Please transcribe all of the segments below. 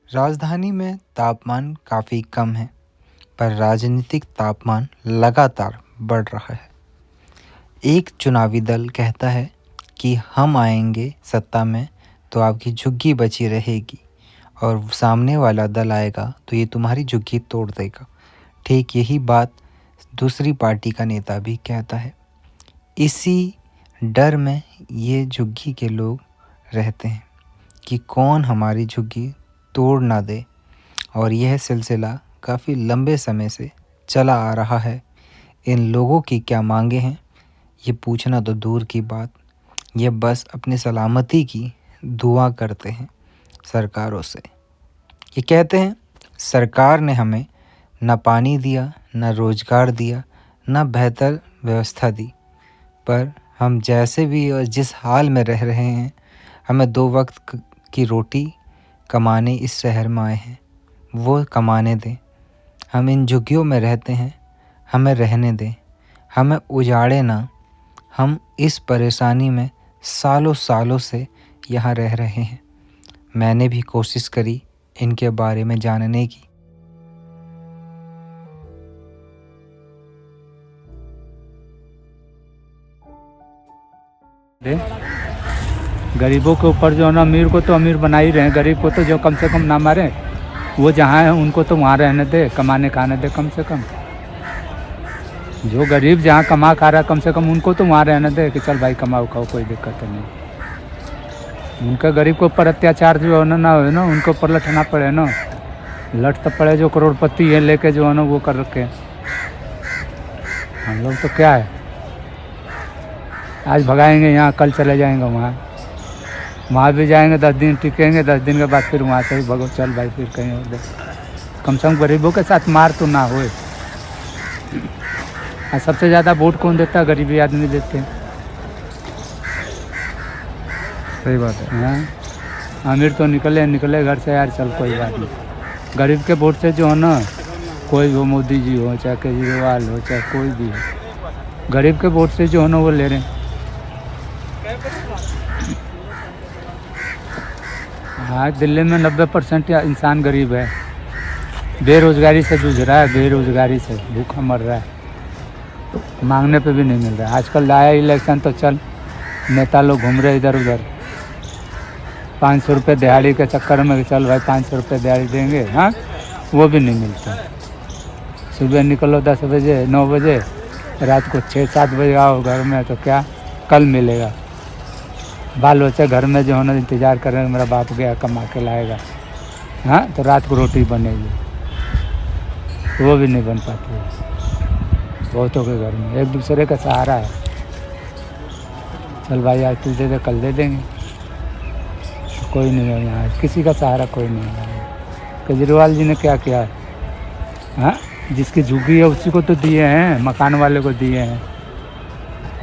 राजधानी में तापमान काफ़ी कम है, पर राजनीतिक तापमान लगातार बढ़ रहा है। एक चुनावी दल कहता है कि हम आएंगे सत्ता में तो आपकी झुग्गी बची रहेगी, और सामने वाला दल आएगा तो ये तुम्हारी झुग्गी तोड़ देगा। ठीक यही बात दूसरी पार्टी का नेता भी कहता है। इसी डर में ये झुग्गी के लोग रहते हैं कि कौन हमारी झुग्गी तोड़ ना दे, और यह सिलसिला काफ़ी लंबे समय से चला आ रहा है। इन लोगों की क्या मांगे हैं ये पूछना तो दूर की बात, ये बस अपनी सलामती की दुआ करते हैं सरकारों से। ये कहते हैं सरकार ने हमें न पानी दिया, न रोज़गार दिया, न बेहतर व्यवस्था दी, पर हम जैसे भी और जिस हाल में रह रहे हैं, हमें 2 वक्त की रोटी कमाने इस शहर में आए हैं, वो कमाने दें। हम इन झुग्गियों में रहते हैं, हमें रहने दें, हमें उजाड़े ना। हम इस परेशानी में सालों सालों से यहाँ रह रहे हैं। मैंने भी कोशिश करी इनके बारे में जानने की। गरीबों के ऊपर जो है ना, अमीर को तो अमीर बना ही रहे हैं, गरीब को तो जो कम से कम ना मारे। वो जहाँ है उनको तो वहाँ रहने दे, कमाने खाने दे कम से कम। जो गरीब जहाँ कमा खा रहा है कम से कम उनको तो वहाँ रहने दे कि चल भाई कमाओ खाओ, कोई दिक्कत नहीं। उनका गरीब के ऊपर अत्याचार जो है ना हो ना, उनके ऊपर लटना पड़े ना। लट तो पड़े जो करोड़पति है लेके जो है ना वो कर रखे हैं। हम लोग तो क्या है, आज भगाएंगे यहाँ, कल चले जाएंगे वहाँ भी जाएंगे, 10 दिन टिकेंगे, 10 दिन के बाद फिर वहाँ से भी भगो, चल भाई फिर कहीं और दे। कम से कम गरीबों के साथ मार तो ना होए। सबसे ज़्यादा वोट कौन देता है? गरीबी आदमी देते हैं। सही बात है। हाँ, अमीर तो निकले घर से, यार चल कोई बात नहीं। गरीब के वोट से जो है ना, कोई वो मोदी जी हो, चाहे केजरीवाल हो, चाहे कोई भी हो, गरीब के वोट से जो है ना वो ले रहे हैं। हाँ, दिल्ली में 90% इंसान गरीब है, बेरोजगारी से जूझ रहा है, बेरोजगारी से भूखा मर रहा है, मांगने पे भी नहीं मिल रहा है। आजकल लाया इलेक्शन तो चल नेता लोग घूम रहे इधर उधर, 500 रुपये दिहाड़ी के चक्कर में चल भाई 500 रुपये दिहाड़ी देंगे। हाँ, वो भी नहीं मिलता। सुबह निकलो 10 बजे 9 बजे, रात को 6-7 बजे आओ घर में, तो क्या कल मिलेगा? बाल बच्चे घर में जो है ना इंतज़ार कर रहे हैं, मेरा बाप गया कमा के लाएगा। हाँ, तो रात को रोटी बनेगी, वो भी नहीं बन पाती है। बहुतों के घर में एक दूसरे का सहारा है, चल भाई आज तू दे दे, कल दे देंगे। तो कोई नहीं है यहाँ, किसी का सहारा कोई नहीं है। केजरीवाल जी ने क्या किया है? हाँ, जिसकी झुग्गी है उसी को तो दिए हैं, मकान वाले को दिए हैं।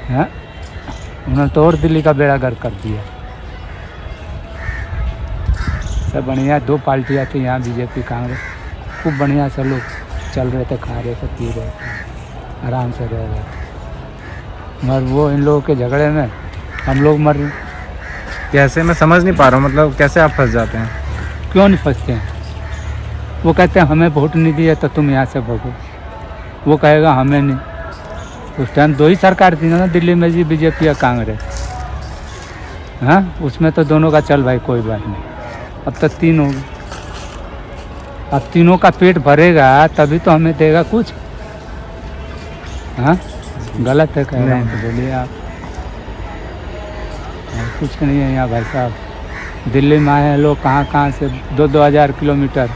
हाँ, उन्होंने तो और दिल्ली का बेड़ा गर्क कर दिया। सब बढ़िया, 2 पार्टियाँ थी यहाँ, बीजेपी कांग्रेस, खूब बढ़िया से लोग चल रहे थे, खा रहे थे, पी रहे थे, आराम से रह रहे थे। मगर वो इन लोगों के झगड़े में हम लोग मर रहे। कैसे, मैं समझ नहीं पा रहा हूँ, मतलब कैसे आप फंस जाते हैं? क्यों नहीं फंसते हैं? वो कहते हैं हमें वोट नहीं दिया तो तुम यहाँ से भगो, वो कहेगा हमें नहीं। उस टाइम 2 ही सरकार थी ना दिल्ली में जी, बीजेपी या कांग्रेस। हाँ, उसमें तो दोनों का चल भाई कोई बात नहीं। अब तक 3 हो गए, अब तीनों का पेट भरेगा तभी तो हमें देगा कुछ। हाँ, गलत है कह रहा हूँ तो बोलिए आप। कुछ नहीं है यहाँ भाई साहब। दिल्ली में आए हैं लोग कहाँ से, 2-2 हज़ार किलोमीटर,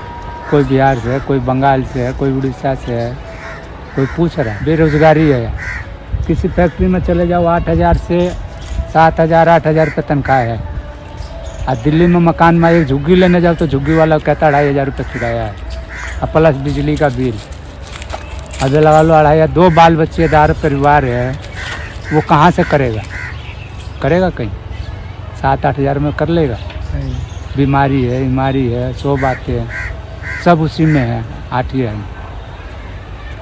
कोई बिहार से है, कोई बंगाल से है, कोई उड़ीसा से है, कोई पूछ रहा है। बेरोजगारी है। किसी फैक्ट्री में चले जाओ 8,000 से 7,000 8,000 रुपये तनख्वाह है। और दिल्ली में मकान में एक झुग्गी लेने जाओ तो झुग्गी वाला कहता 2,500 रुपये किराया है, और प्लस बिजली का बिल। अभी लगा लो 2,500, 2 बाल बच्चेदार परिवार है, वो कहाँ से करेगा कहीं? 7-8 हज़ार में कर लेगा? बीमारी है 100 बातें हैं, सब उसी में है। 8 ही है।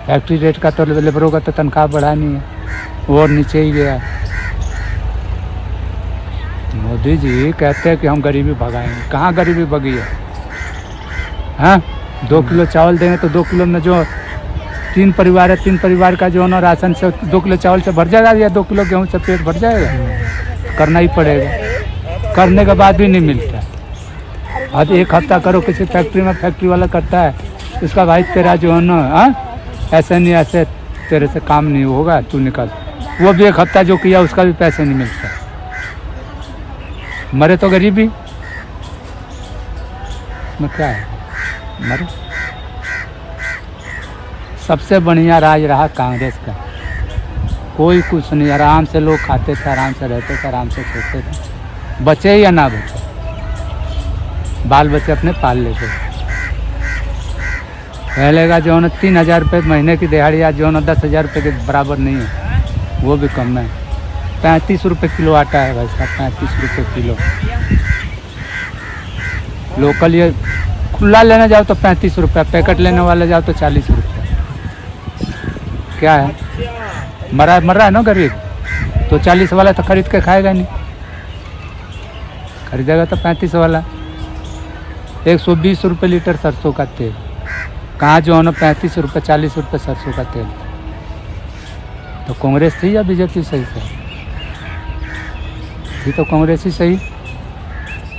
फैक्ट्री रेट का तो लेबरों का तो तनख्वाह बढ़ा नहीं है, वो और नीचे ही गया। मोदी जी कहते हैं कि हम गरीबी भगाएंगे, कहाँ गरीबी भगी है? हाँ 2 किलो चावल देंगे तो 2 किलो में जो 3 परिवार है, 3 परिवार का जो है ना राशन से 2 किलो चावल से भर जाएगा या 2 किलो गेहूँ से पेट भर जाएगा? करना ही पड़ेगा, करने के बाद भी नहीं मिलता। आज 1 हफ्ता करो किसी फैक्ट्री में, फैक्ट्री वाला करता है उसका भाई तेरा जो है ना ऐसे नहीं ऐसे तेरे से काम नहीं होगा, तू निकल। वो भी 1 हफ्ता जो किया उसका भी पैसे नहीं मिलता, मरे तो गरीबी में क्या है, मरे। सबसे बढ़िया राज रहा कांग्रेस का, कोई कुछ नहीं, आराम से लोग खाते थे, आराम से रहते थे, आराम से सोते थे, बचे या ना बचे, बाल बच्चे अपने पाल लेते। पहले का जो है ना 3,000 रुपये महीने की दिहाड़ी आज जो है ना 10,000 रुपये के बराबर नहीं है, वो भी कम है। 35 रुपये किलो आटा है भाई साहब, 35 रुपये किलो। लोकल ये खुला लेने जाओ तो 35 रुपये, पैकेट लेने वाले जाओ तो 40 रुपये। क्या है, मर रहा है ना गरीब, तो 40 वाला तो खरीद के खाएगा नहीं, खरीदेगा तो 35 वाला। 120 रुपये लीटर सरसों का तेल, कहाँ जो है ना 35 रुपये 40 रुपये सरसों का तेल। तो कांग्रेस थी या बीजेपी सही थी? तो कांग्रेस ही सही,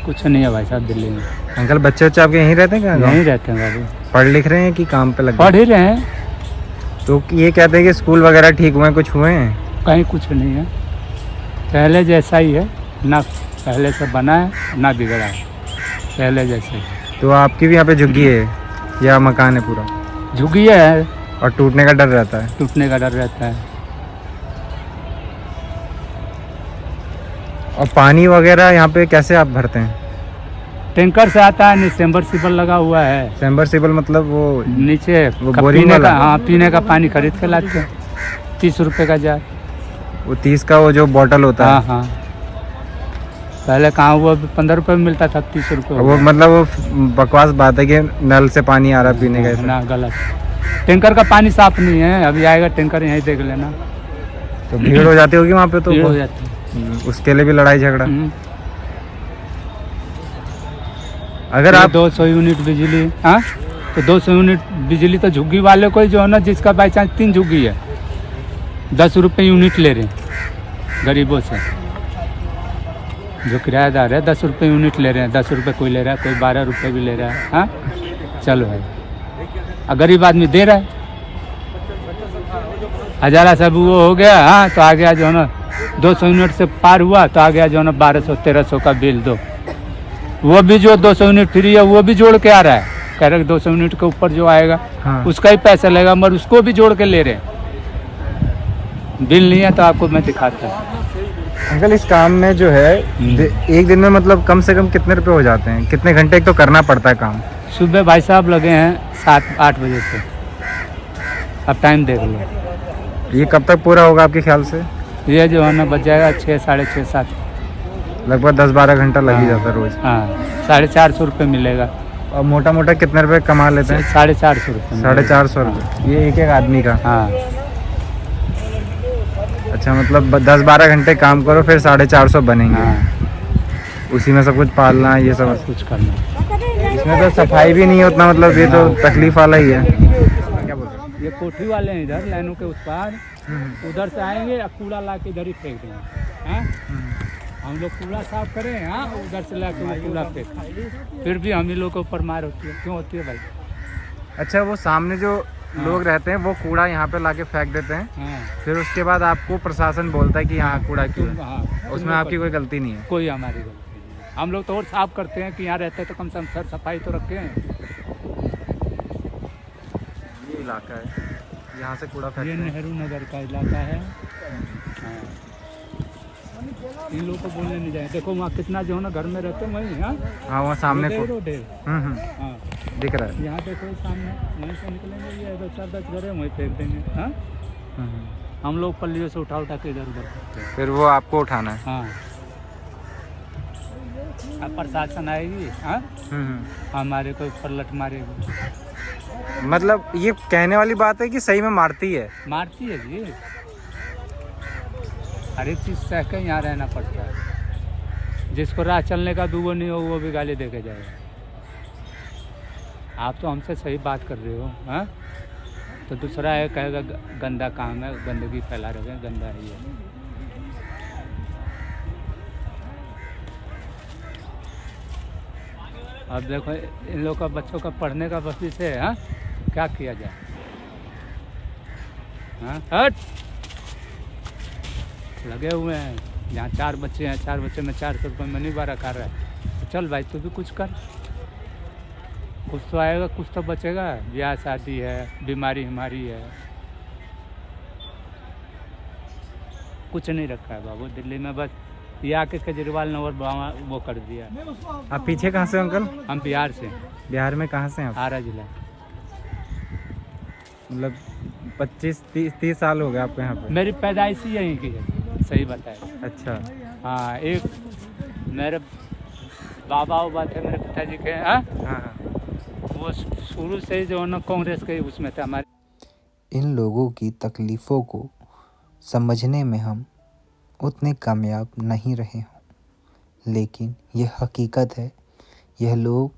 कुछ नहीं है भाई साहब दिल्ली में। अंकल बच्चे आपके यहीं रहते हैं क्या? यहीं रहते हैं बाबू। पढ़ लिख रहे हैं कि काम पे लगे? पढ़ ही रहे हैं। तो ये कहते हैं कि स्कूल वगैरह ठीक हुए, कुछ हुए हैं? कहीं कुछ नहीं है, पहले जैसा ही है, ना पहले से बना है ना बिगड़ा है, पहले जैसे। तो आपकी भी यहाँ पे झुग्गी है या मकान है पूरा? झुग्गी है और टूटने का डर रहता है? टूटने का डर रहता है। और पानी वगैरह यहाँ पे कैसे आप भरते हैं? टैंकर से आता है, सबमर्सिबल लगा हुआ है। सबमर्सिबल मतलब वो नीचे वो बोरिंग वाला? हाँ पीने का पानी खरीद के लाते हैं, 30 रुपये का जार। वो 30 का वो जो बॉटल होता है? हाँ, पहले कहाँ वो 15 रुपये में मिलता था, 30 रुपये। वो मतलब वो बकवास बात है कि नल से पानी आ रहा पीने का? ना, गलत। टैंकर का पानी साफ नहीं है, अभी आएगा टैंकर, यहीं देख लेना। तो भीड़ हो जाती होगी वहाँ पे? तो भीड़ हो जाती है, उसके लिए भी लड़ाई झगड़ा? अगर आप 200 यूनिट बिजली, हाँ तो 200 यूनिट बिजली तो झुग्गी वाले को ही जो है ना, जिसका बाई चांस 3 झुग्गी है, 10 रुपये यूनिट ले रहे हैं गरीबों से। जो किराएदार है 10 रुपये यूनिट ले रहे हैं, 10 रुपये कोई ले रहा है, कोई 12 रुपये भी ले रहा है। हाँ चलो भाई, और गरीब आदमी दे रहा है। हजारा सब वो हो गया, हाँ तो आ गया जो है ना 200 यूनिट से पार हुआ तो आ गया जो है ना 1200-1300 का बिल दो। वो भी जो 200 यूनिट फ्री है वो भी जोड़ के आ रहा है, कह रहे 200 यूनिट के ऊपर जो आएगा हाँ। उसका ही पैसा लगेगा, मगर उसको भी जोड़ के ले रहे हैं। बिल नहीं है तो आपको मैं दिखाता हूँ। अंकल इस काम में जो है एक दिन में मतलब कम से कम कितने रुपए हो जाते हैं? कितने घंटे तो करना पड़ता है काम? सुबह भाई साहब लगे हैं 7-8 बजे से, अब टाइम देख लो। ये कब तक पूरा होगा आपके ख्याल से? ये जो है ना बच जाएगा 6, 6:30, 7, लगभग 10-12 घंटा लग ही जाता है रोज। हाँ 450 रुपये मिलेगा। और मोटा मोटा कितने रुपए कमा लेते हैं? 450 रुपये। 450 रुपये ये एक आदमी का? हाँ। अच्छा मतलब 10-12 घंटे काम करो फिर 450 बनेंगे। हाँ उसी में सब कुछ पालना ये सब कुछ करना। इसमें तो सफाई भी नहीं है उतना, मतलब ये तो तकलीफ वाला ही है। क्या बोल रहे हैं? ये कोठी वाले हैं इधर लाइनों के उस पार, उधर से आएंगे और कूड़ा ला के इधर ही फेंक देंगे। हाँ हम लोग कूड़ा साफ करें, हाँ उधर से ला के वो कूड़ा फेंक, फिर भी हम ही लोग को ऊपर मार होती है। क्यों होती है भाई? अच्छा वो सामने जो लोग रहते हैं वो कूड़ा यहाँ पे लाके फेंक देते हैं, हाँ फिर उसके बाद आपको प्रशासन बोलता है कि यहाँ कूड़ा क्यों है? हाँ उसमें आपकी कोई गलती नहीं है? कोई हमारी गलती नहीं। हम लोग तो और साफ करते हैं कि यहाँ रहते हैं तो कम से कम सर सफाई तो रखें। ये इलाका है, यहाँ से कूड़ा ये फेंकते हैं। नेहरू नगर का इलाका है। हाँ इन लोगों को बोलने नहीं जाए। देखो वहाँ कितना जो है ना घर में रहते हैं वहीं। हाँ वहाँ सामने को ढेर हाँ दिख रहा है। यहाँ देखो सामने, यहीं से निकलेंगे, ये 2-4-10 घर है वहीं फेंक देंगे। हाँ हम लोग पल्लियों से उठा के इधर उधर करते हैं। फिर वो आपको उठाना है? हाँ अब प्रशासन आएगी, हाँ हमारे को ऊपर लठ मारेगी। मतलब ये कहने वाली बात है कि सही में मारती है? मारती है जी, हर एक चीज़ सह के यहाँ रहना पड़ता है। जिसको राह चलने का भी वो नहीं हो वो भी गाली दे के जाएगा। आप तो हमसे सही बात कर रहे हो, हाँ? तो दूसरा है कहेगा गंदा काम है, गंदगी फैला रहे हैं, गंदा है ये। अब देखो इन लोग का बच्चों का पढ़ने का भविष्य है, हाँ? क्या किया जाए, हाँ? हट लगे हुए हैं, यहाँ 4 बच्चे हैं, 4 बच्चे में 400 रुपये मनी बारा कर रहा है, तो चल भाई तू भी कुछ कर, कुछ तो आएगा, कुछ तो बचेगा। ब्याह शादी है, बीमारी हमारी है, कुछ नहीं रखा है बाबू दिल्ली में। बस ये आके केजरीवाल ने और वो कर दिया। आप पीछे कहाँ से अंकल? हम बिहार से। बिहार में कहाँ से हैं आप? आरा जिला। मतलब 25-30 साल हो गए आपको यहाँ पे? मेरी पैदाइश ही यहीं की है, सही बताए। अच्छा। हाँ, एक मेरे बाबा उबा थे मेरे पिताजी के, हाँ, हाँ। वो शुरू से ही जो है ना कांग्रेस के उसमें थे हमारे। इन लोगों की तकलीफ़ों को समझने में हम उतने कामयाब नहीं रहे हों, लेकिन यह हकीकत है। यह लोग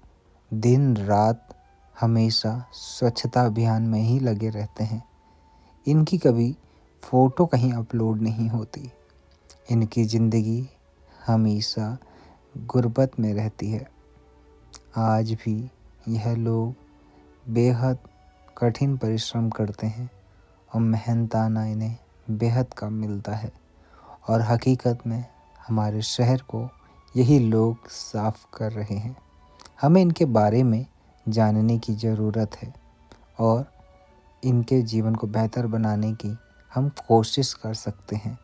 दिन रात हमेशा स्वच्छता अभियान में ही लगे रहते हैं। इनकी कभी फ़ोटो कहीं अपलोड नहीं होती। इनकी ज़िंदगी हमेशा गुर्बत में रहती है। आज भी यह लोग बेहद कठिन परिश्रम करते हैं और मेहनताना इन्हें बेहद कम मिलता है। और हकीकत में हमारे शहर को यही लोग साफ कर रहे हैं। हमें इनके बारे में जानने की ज़रूरत है और इनके जीवन को बेहतर बनाने की हम कोशिश कर सकते हैं।